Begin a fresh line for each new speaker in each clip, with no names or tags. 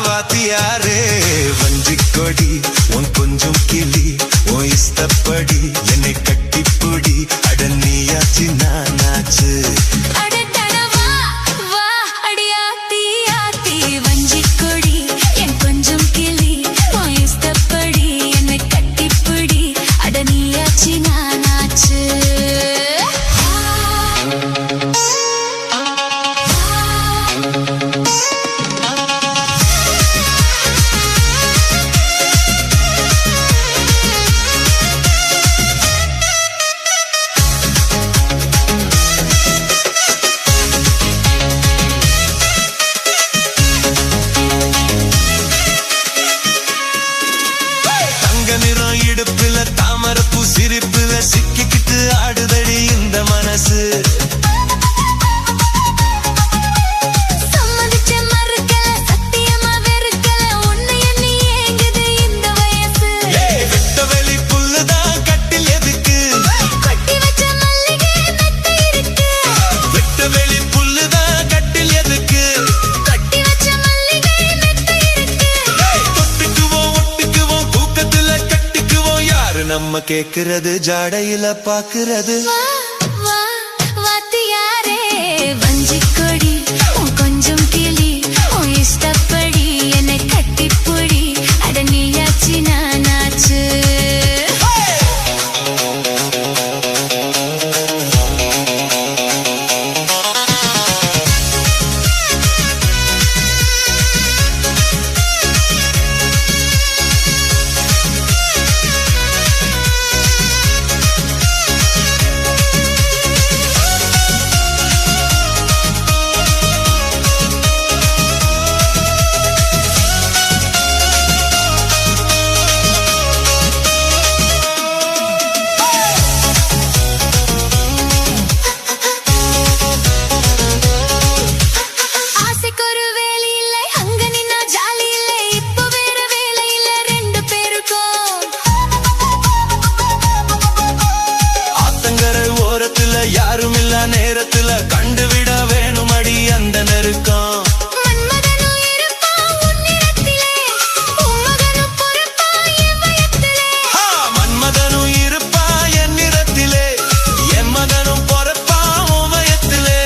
வாத்தியாரே வஞ்சிக்கொடி உன் கொஞ்சம் கிளி உன் இஷ்டப்படி என்னை கட்டிப்பொடி அடனியாச்சு நானாச்சு இடுப்புல தாமரப்பூ சிரிப்புல சிக்கிக்கிட்டு ஆடுதடி இந்த மனசு
சம்மதிச்ச மறுக்கல சத்தியமா வெறுக்கல உன்னை எண்ணி ஏங்குது இந்த வயசு
வெட்ட வெளி புல்லுதான் கட்டில் எதுக்கு
கொட்டி வச்ச மல்லிகை மெத்த இருக்கு
வெட்ட வெளி புல்லுதான் கட்டில் எதுக்கு
கொட்டி வச்ச மல்லிகை மெத்த இருக்கு
தொட்டுக்குவோம் ஒட்டுக்குவோம் தூக்கத்துல கட்டிக்குவோம் யாரு நம்ம கேக்குறது ஜாடையில பாக்குறது
வாத்தியாரே வஞ்சிக்கொடி உன் கொஞ்சம் கிளி உன் இஷ்டப்படி என்னை கட்டிப்பொடி அடனியாச்சு நானாச்சு
யாரும் இல்ல நேரத்துல கண்டுவிட வேணுமடி அந்த நெருக்கம்
மன்மதனும் இருப்பான் உன்னிடத்திலே உம்மகனும் பொறுப்பான் என் வயத்திலே
மன்மதனும் இருப்பான் என் நிறத்திலே என் மகனும் பொறுப்பான் உன் வயத்திலே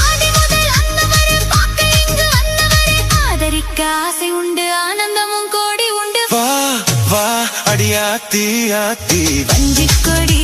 ஆதி முதல் அந்த வரை பார்க்க இங்கு வந்தவரை ஆதரிக்க ஆசை உண்டு ஆனந்தமும் கோடி உண்டு
வா வா அடியாத்தி ஆத்தி
வஞ்சிக்கொடி